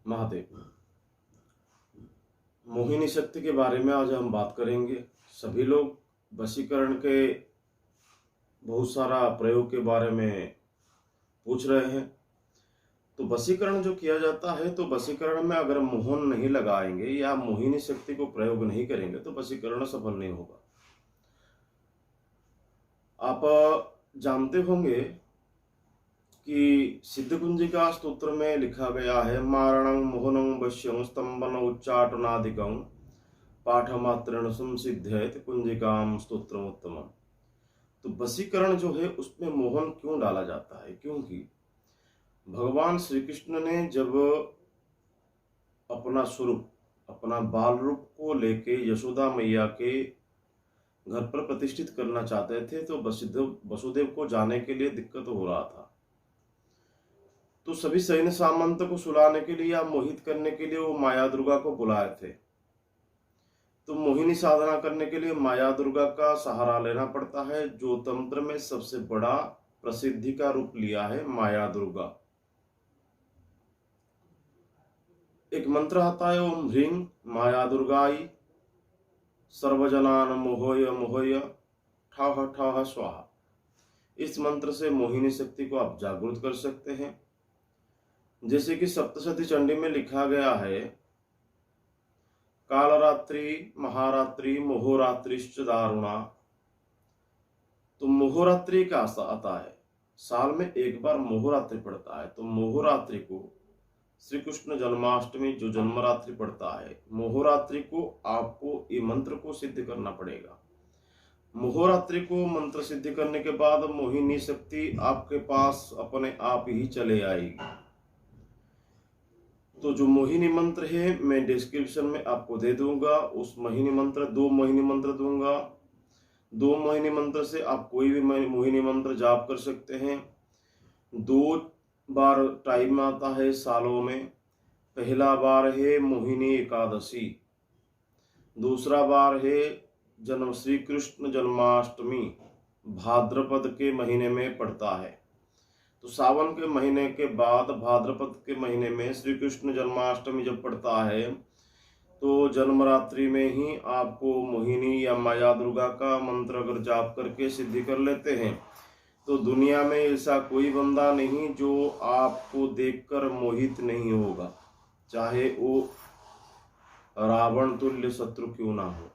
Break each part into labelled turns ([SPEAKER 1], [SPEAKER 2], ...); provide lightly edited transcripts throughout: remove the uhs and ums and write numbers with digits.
[SPEAKER 1] महादेव। मोहिनी शक्ति के बारे में आज हम बात करेंगे। सभी लोग वशीकरण के बहुत सारा प्रयोग के बारे में पूछ रहे हैं। तो वशीकरण जो किया जाता है, तो वशीकरण में अगर मोहन नहीं लगाएंगे या मोहिनी शक्ति को प्रयोग नहीं करेंगे तो वशीकरण सफल नहीं होगा। आप जानते होंगे कि सिद्धकुंजिका स्तोत्र में लिखा गया है, मारणं मोहनं वश्यं स्तंभन उच्चाटनादिकं पाठमात्रेण संसिद्ध्येत कुंजिकाम स्तोत्रमुत्तमम्। तो वशीकरण जो है उसमें मोहन क्यों डाला जाता है? क्योंकि भगवान श्री कृष्ण ने जब अपना स्वरूप, अपना बाल रूप को लेके यशोदा मैया के घर पर प्रतिष्ठित करना चाहते थे, तो वसुदेव को जाने के लिए दिक्कत हो रहा था। तो सभी सैन्य सामंत को सुलाने के लिए या मोहित करने के लिए वो माया दुर्गा को बुलाए थे। तो मोहिनी साधना करने के लिए माया दुर्गा का सहारा लेना पड़ता है, जो तंत्र में सबसे बड़ा प्रसिद्धि का रूप लिया है माया दुर्गा। एक मंत्र आता है, ओम ह्रीं माया दुर्गाई सर्वजनान मोहय मोहय ठः ठः स्वाहा। इस मंत्र से मोहिनी शक्ति को आप जागृत कर सकते हैं। जैसे कि सप्तशती चंडी में लिखा गया है, कालरात्रि महारात्रि मोहोरात्रिश्च दारुणा। तो मोहोरात्रि का आता है, साल में एक बार मोहोरात्रि पड़ता है। तो मोहोरात्रि को श्री कृष्ण जन्माष्टमी जो जन्मरात्रि पड़ता है, मोहोरात्रि को आपको ये मंत्र को सिद्ध करना पड़ेगा। मोहोरात्रि को मंत्र सिद्ध करने के बाद मोहिनी शक्ति आपके पास अपने आप ही चले आएगी। तो जो मोहिनी मंत्र है मैं डिस्क्रिप्शन में आपको दे दूंगा। उस मोहिनी मंत्र, 2 मोहिनी मंत्र दूंगा। 2 मोहिनी मंत्र से आप कोई भी मोहिनी मंत्र जाप कर सकते हैं। 2 बार टाइम आता है सालों में। पहला बार है मोहिनी एकादशी, दूसरा बार है जन्म श्री कृष्ण जन्माष्टमी, भाद्रपद के महीने में पड़ता है। तो सावन के महीने के बाद भाद्रपद के महीने में श्री कृष्ण जन्माष्टमी जब पड़ता है, तो जन्मरात्रि में ही आपको मोहिनी या माया दुर्गा का मंत्र अगर जाप करके सिद्धि कर लेते हैं, तो दुनिया में ऐसा कोई बंदा नहीं जो आपको देखकर मोहित नहीं होगा, चाहे वो रावण तुल्य शत्रु क्यों ना हो।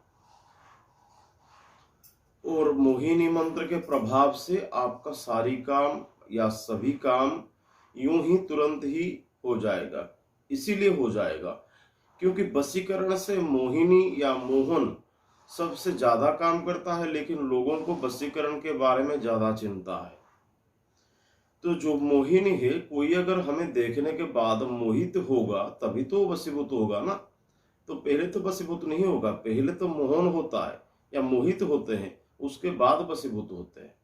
[SPEAKER 1] और मोहिनी मंत्र के प्रभाव से आपका सारी काम या सभी काम यूं ही तुरंत ही हो जाएगा। इसीलिए हो जाएगा क्योंकि वशीकरण से मोहिनी या मोहन सबसे ज्यादा काम करता है, लेकिन लोगों को वशीकरण के बारे में ज्यादा चिंता है। तो जो मोहिनी है, कोई अगर हमें देखने के बाद मोहित होगा तभी तो वशीभूत होगा ना। तो पहले तो वशीभूत नहीं होगा, पहले तो मोहन होता है या मोहित होते हैं, उसके बाद वशीभूत होते हैं।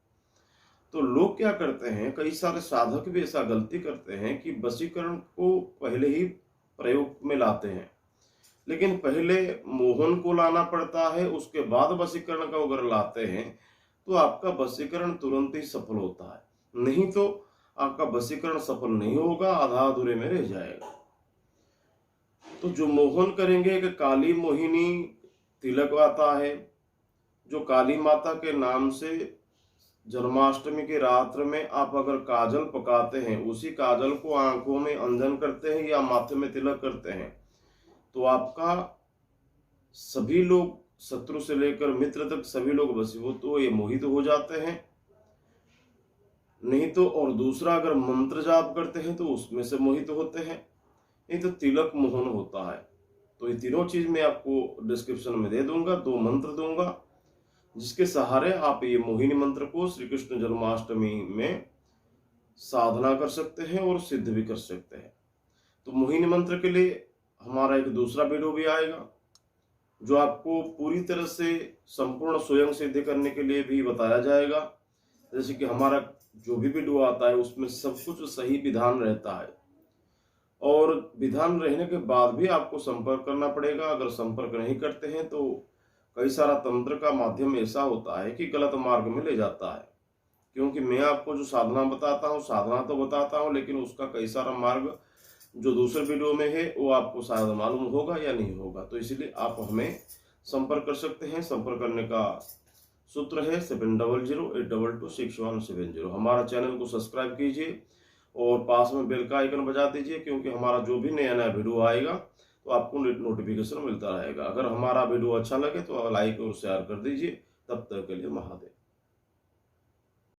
[SPEAKER 1] तो लोग क्या करते हैं, कई सारे साधक भी ऐसा गलती करते हैं कि वशीकरण को पहले ही प्रयोग में लाते हैं, लेकिन पहले मोहन को लाना पड़ता है, उसके बाद वशीकरण का अगर लाते हैं तो आपका वशीकरण तुरंत ही सफल होता है। नहीं तो आपका वशीकरण सफल नहीं होगा, आधा अधूरे में रह जाएगा। तो जो मोहन करेंगे, एक काली मोहिनी तिलक आता है, जो काली माता के नाम से जन्माष्टमी की रात्र में आप अगर काजल पकाते हैं, उसी काजल को आंखों में अंजन करते हैं या माथे में तिलक करते हैं, तो आपका सभी लोग, शत्रु से लेकर मित्र तक सभी लोग वशीभूत हो या मोहित हो जाते हैं। नहीं तो और दूसरा, अगर मंत्र जाप करते हैं तो उसमें से मोहित होते हैं, नहीं तो तिलक मोहन होता है। तो ये तीनों चीज मैं आपको डिस्क्रिप्शन में दे दूंगा। 2 मंत्र दूंगा जिसके सहारे आप ये मोहिनी मंत्र को श्री कृष्ण जन्माष्टमी में साधना कर सकते हैं और सिद्ध भी कर सकते हैं। तो मोहिनी मंत्र के लिए हमारा एक दूसरा वीडियो भी आएगा, जो आपको पूरी तरह से संपूर्ण स्वयं सिद्ध करने के लिए भी बताया जाएगा। जैसे कि हमारा जो भी वीडियो आता है उसमें सब कुछ सही विधान रहता है, और विधान रहने के बाद भी आपको संपर्क करना पड़ेगा। अगर संपर्क नहीं करते हैं तो कई सारा तंत्र का माध्यम ऐसा होता है कि गलत मार्ग में ले जाता है। क्योंकि मैं आपको जो साधना बताता हूँ, साधना तो बताता हूँ, लेकिन उसका कई सारा मार्ग जो दूसरे वीडियो में है वो आपको शायद मालूम होगा या नहीं होगा, तो इसलिए आप हमें संपर्क कर सकते हैं। संपर्क करने का सूत्र है 7008226170। हमारा चैनल को सब्सक्राइब कीजिए और पास में बेल का आइकन बजा दीजिए, क्योंकि हमारा जो भी नया नया वीडियो आएगा तो आपको नोटिफिकेशन मिलता रहेगा। अगर हमारा वीडियो अच्छा लगे तो लाइक और शेयर कर दीजिए। तब तक के लिए महादेव।